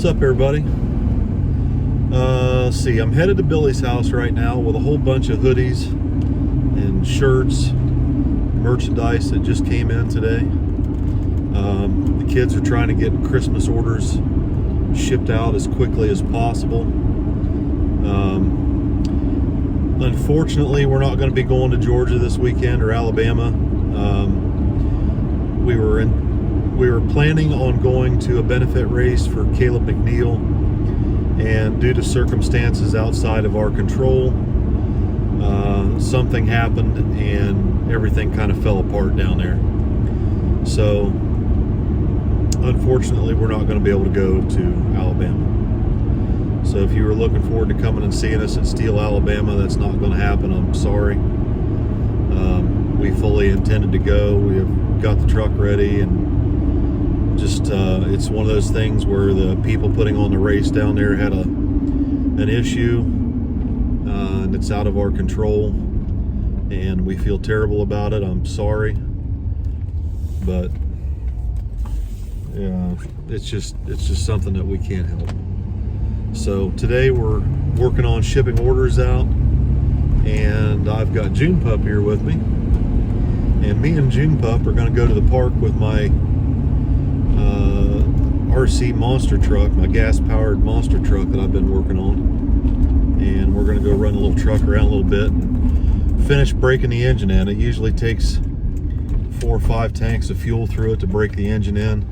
What's up, everybody? Let's see, I'm headed to Billy's house right now with a whole bunch of hoodies and shirts, merchandise that just came in today. The kids are trying to get Christmas orders shipped out as quickly as possible. Unfortunately, we're not going to be going to Georgia this weekend or Alabama. We were planning on going to a benefit race for Caleb McNeil, and due to circumstances outside of our control, something happened and everything kind of fell apart down there. So unfortunately, we're not going to be able to go to Alabama. So if you were looking forward to coming and seeing us at Steele, Alabama, that's not going to happen. I'm sorry. We fully intended to go. We have got the truck ready, and just it's one of those things where the people putting on the race down there had an issue, and it's out of our control, and we feel terrible about it. I'm sorry, but yeah, it's just something that we can't help. So today we're working on shipping orders out, and I've got June Pup here with me, and me and June Pup are going to go to the park with my RC monster truck, my gas-powered monster truck that I've been working on, and we're going to go run a little truck around a little bit and finish breaking the engine in. It usually takes 4 or 5 tanks of fuel through it to break the engine in,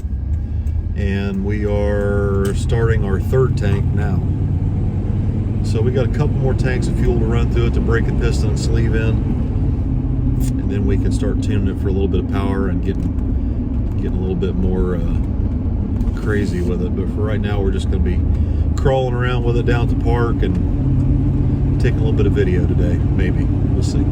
and we are starting our 3rd tank now. So we got a couple more tanks of fuel to run through it to break the piston and sleeve in, and then we can start tuning it for a little bit of power and getting a little bit more crazy with it. But for right now, we're just going to be crawling around with it down at the park and taking a little bit of video today, maybe. We'll see.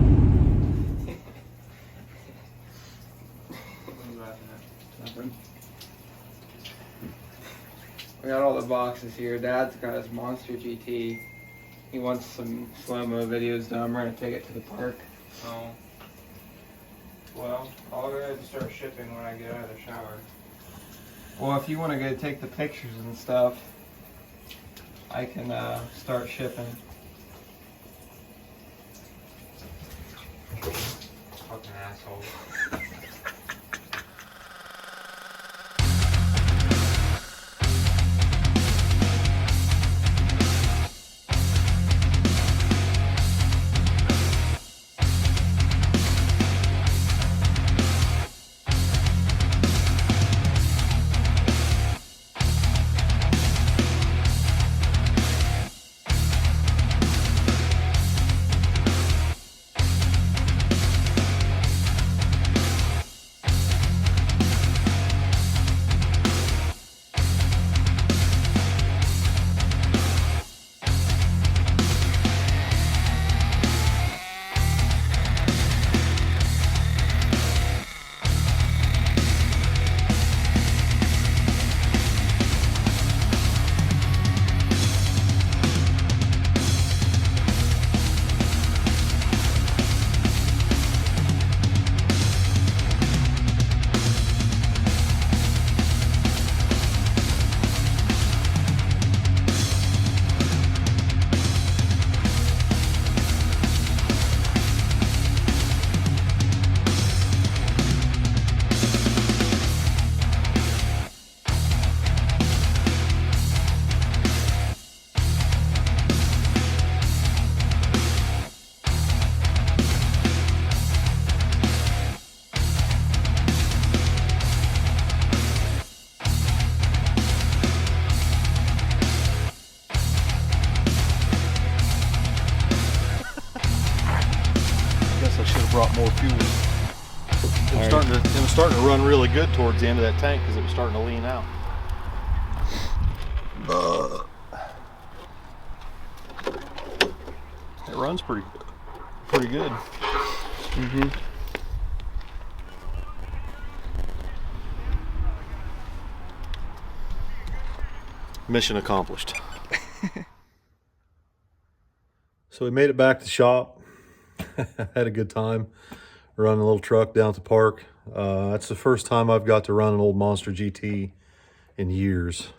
We got all the boxes here. Dad's got his Monster GT. He wants some slow-mo videos done. We're going to take it to the park. Oh. Well, I'll go ahead and start shipping when I get out of the shower. Well, if you want to go take the pictures and stuff, I can start shipping. Fucking asshole. I should have brought more fuel. It was starting to run really good towards the end of that tank because it was starting to lean out. It runs pretty good. Mission accomplished. So we made it back to the shop. Had a good time running a little truck down at the park. That's the first time I've got to run an old Monster GT in years.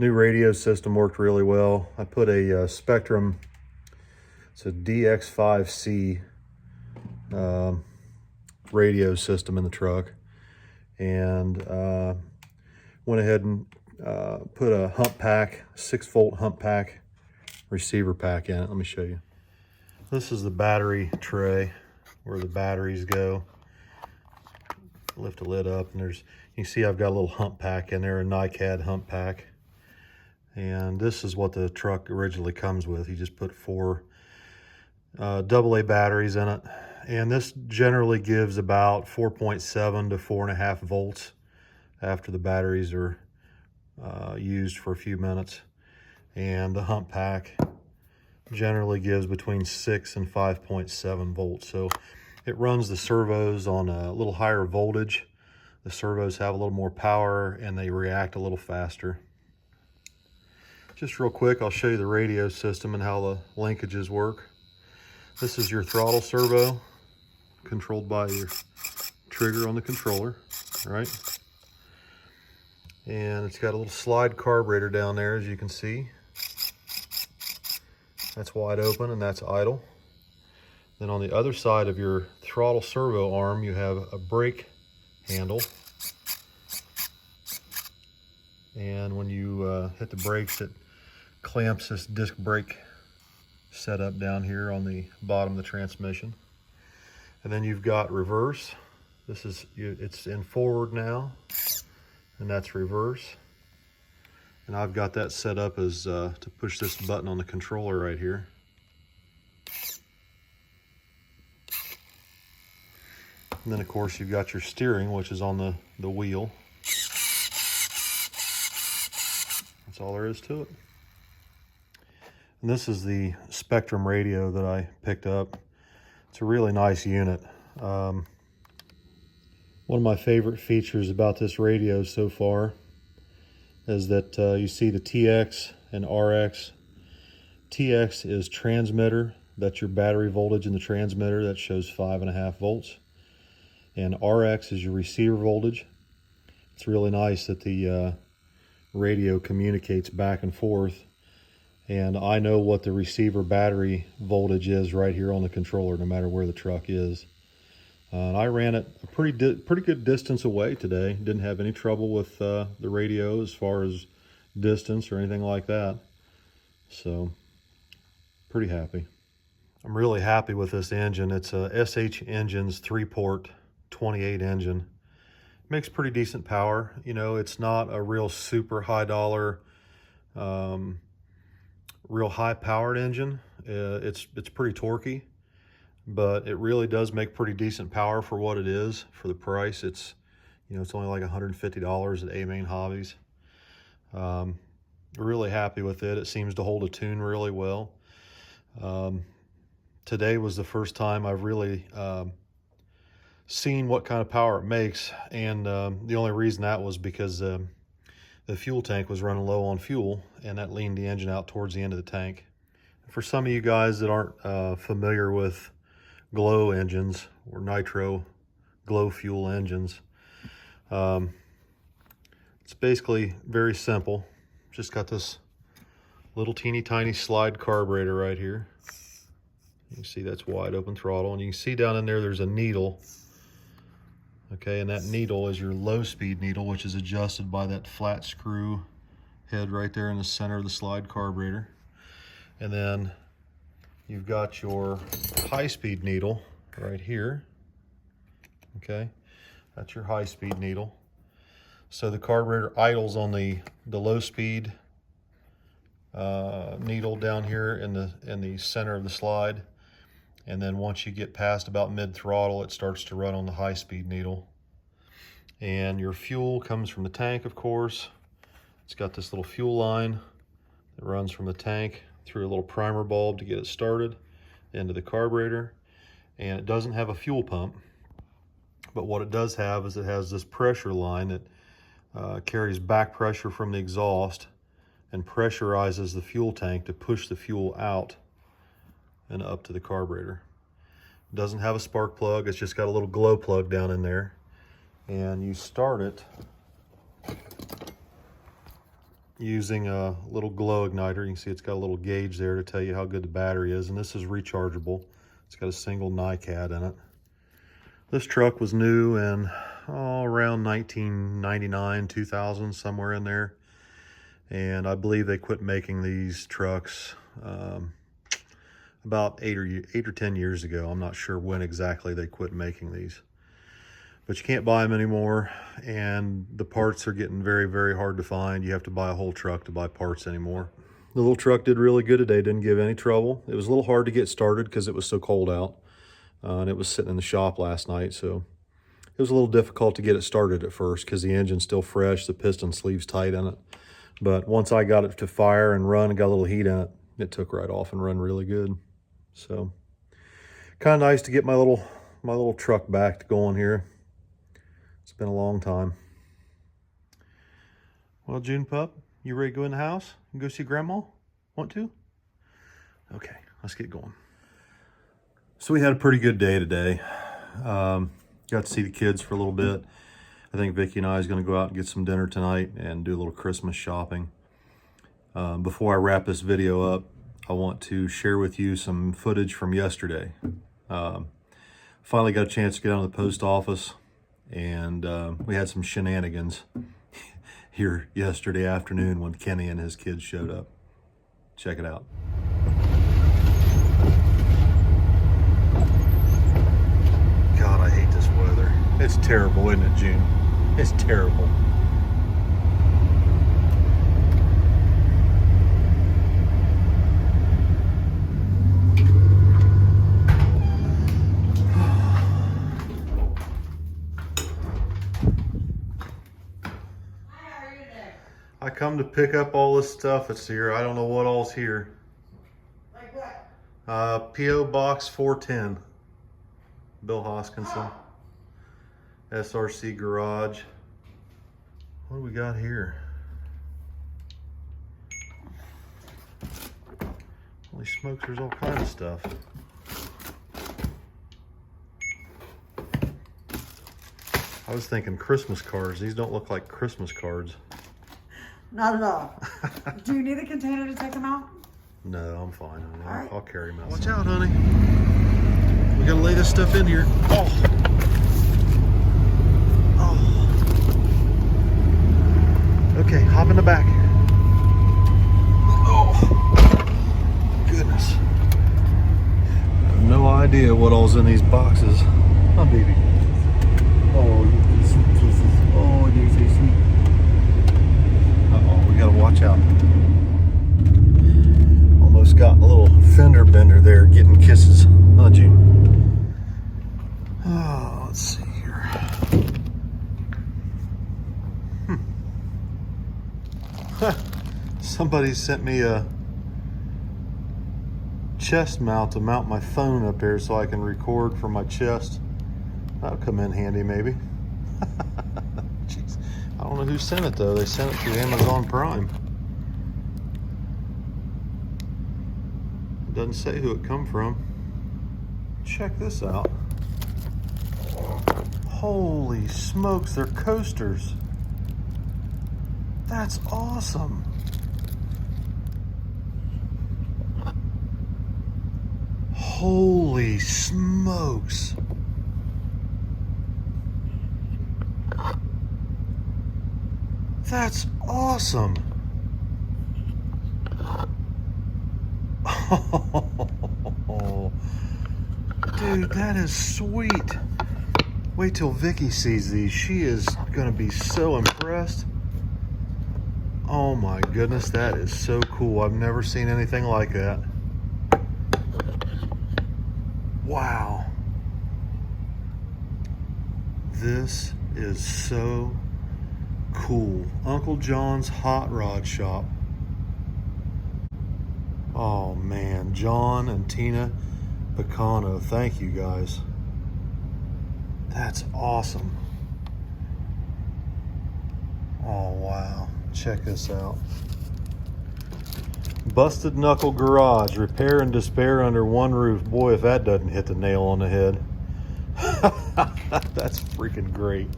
New radio system worked really well. I put a Spectrum, it's a DX5C radio system in the truck, and went ahead and put a hump pack, 6-volt hump pack receiver pack in it. Let me show you. This is the battery tray where the batteries go. Lift the lid up, and you can see I've got a little hump pack in there, a NiCad hump pack. And this is what the truck originally comes with. You just put 4 AA batteries in it. And this generally gives about 4.7 to 4.5 volts after the batteries are used for a few minutes. And the hump pack generally gives between 6 and 5.7 volts. So it runs the servos on a little higher voltage. The servos have a little more power and they react a little faster. Just real quick, I'll show you the radio system and how the linkages work. This is your throttle servo, controlled by your trigger on the controller, right? And it's got a little slide carburetor down there, as you can see. That's wide open and that's idle. Then on the other side of your throttle servo arm, you have a brake handle. And when you hit the brakes, it clamps this disc brake setup down here on the bottom of the transmission. And then you've got reverse. It's in forward now, and that's reverse. And I've got that set up as to push this button on the controller right here. And then of course you've got your steering, which is on the wheel. That's all there is to it. And this is the Spectrum radio that I picked up. It's a really nice unit. One of my favorite features about this radio so far is that you see the TX and RX. TX is transmitter. That's your battery voltage in the transmitter. That shows 5.5 volts. And RX is your receiver voltage. It's really nice that the radio communicates back and forth. And I know what the receiver battery voltage is right here on the controller, no matter where the truck is. And I ran it a pretty good distance away today. Didn't have any trouble with the radio as far as distance or anything like that. So, pretty happy. I'm really happy with this engine. It's a SH Engines 3-port 28 engine. Makes pretty decent power. You know, it's not a real super high dollar, real high powered engine. It's pretty torquey, but it really does make pretty decent power for what it is, for the price. It's, you know, it's only like $150 at A-Main Hobbies. Really happy with it. It seems to hold a tune really well. Today was the first time I've really seen what kind of power it makes, and the only reason that was because the fuel tank was running low on fuel, and that leaned the engine out towards the end of the tank. For some of you guys that aren't familiar with glow engines or nitro glow fuel engines, it's basically very simple. Just got this little teeny tiny slide carburetor right here. You can see that's wide open throttle, and you can see down in there there's a needle. Okay, and that needle is your low speed needle, which is adjusted by that flat screw head right there in the center of the slide carburetor. And then you've got your high speed needle right here. Okay, that's your high speed needle. So the carburetor idles on the low speed needle down here in the center of the slide. And then once you get past about mid-throttle, it starts to run on the high-speed needle. And your fuel comes from the tank, of course. It's got this little fuel line that runs from the tank through a little primer bulb to get it started into the carburetor. And it doesn't have a fuel pump. But what it does have is it has this pressure line that carries back pressure from the exhaust and pressurizes the fuel tank to push the fuel out and up to the carburetor. It doesn't have a spark plug. It's just got a little glow plug down in there. And you start it using a little glow igniter. You can see it's got a little gauge there to tell you how good the battery is, and this is rechargeable. It's got a single NiCad in it. This truck was new in around 1999, 2000, somewhere in there. And I believe they quit making these trucks about 8 or 10 years ago. I'm not sure when exactly they quit making these. But you can't buy them anymore, and the parts are getting very, very hard to find. You have to buy a whole truck to buy parts anymore. The little truck did really good today, didn't give any trouble. It was a little hard to get started because it was so cold out, and it was sitting in the shop last night, so it was a little difficult to get it started at first because the engine's still fresh, the piston sleeve's tight in it. But once I got it to fire and run and got a little heat in it, it took right off and run really good. So kind of nice to get my little truck back to going here. It's been a long time. Well, June pup, you ready to go in the house and go see Grandma? Want to? Okay, let's get going. So we had a pretty good day today. Got to see the kids for a little bit. I think Vicky and I is going to go out and get some dinner tonight and do a little Christmas shopping. Before I wrap this video up, I want to share with you some footage from yesterday. Finally got a chance to get down to the post office, and we had some shenanigans here yesterday afternoon when Kenny and his kids showed up. Check it out. God, I hate this weather. It's terrible, isn't it, June? It's terrible. I come to pick up all this stuff that's here. I don't know what all's here. Like what? P.O. Box 410. Bill Hoskinson. SRC Garage. What do we got here? Holy smokes, there's all kinds of stuff. I was thinking Christmas cards. These don't look like Christmas cards. Not at all. Do you need a container to take them out? No, I'm fine, honey. All right. I'll carry them out. Watch out, honey. We gotta lay this stuff in here. Oh. Oh. Okay, hop in the back. Oh. Goodness. I have no idea what all's in these boxes. Huh, baby? Oh, you sweet kisses. Oh, you're so sweet. Uh-oh, we gotta watch out. Almost got a little fender bender there getting kisses, huh, June? Oh, let's see here. Somebody sent me a chest mount to mount my phone up there so I can record from my chest. That'll come in handy, maybe. Jeez. I don't know who sent it, though. They sent it through Amazon Prime. It doesn't say who it come from. Check this out. Holy smokes, they're coasters. That's awesome. Holy smokes. That's awesome. Oh, dude, that is sweet. Wait till Vicky sees these. She is gonna be so impressed. Oh my goodness, that is so cool. I've never seen anything like that. Wow. This is so cool. Uncle John's Hot Rod Shop. Oh man, John and Tina Picano, thank you guys. That's awesome. Oh wow, check this out. Busted Knuckle Garage, repair and despair under one roof. Boy, if that doesn't hit the nail on the head. That's freaking great.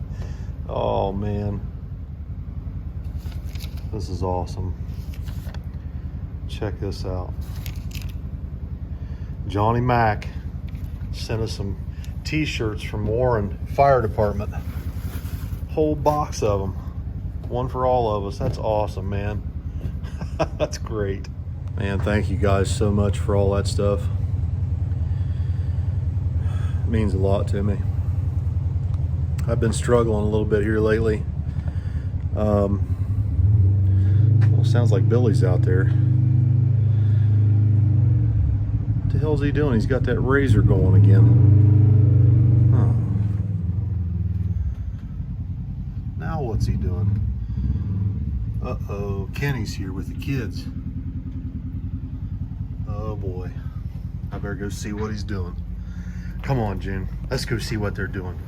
Oh man. This is awesome. Check this out. Johnny Mac sent us some t-shirts from Warren Fire Department. Whole box of them. One for all of us. That's awesome, man. That's great. Man, thank you guys so much for all that stuff. It means a lot to me. I've been struggling a little bit here lately. Well, sounds like Billy's out there. What the hell's he doing? He's got that razor going again. Huh. Now what's he doing? Uh-oh, Kenny's here with the kids. Oh boy. I better go see what he's doing. Come on, June. Let's go see what they're doing.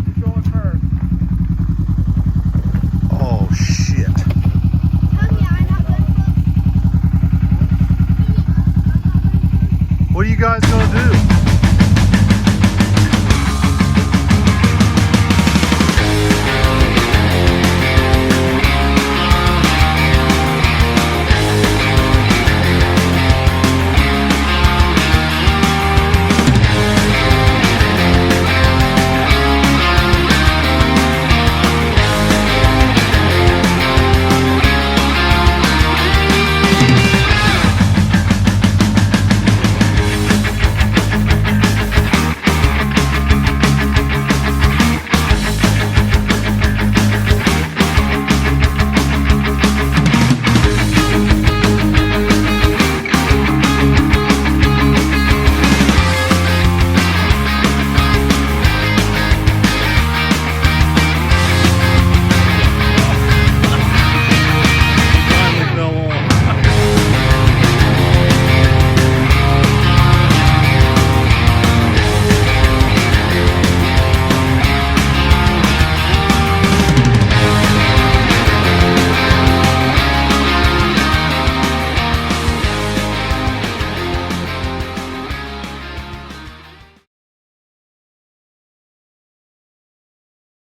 Who's going first? Oh shit. What are you guys gonna do?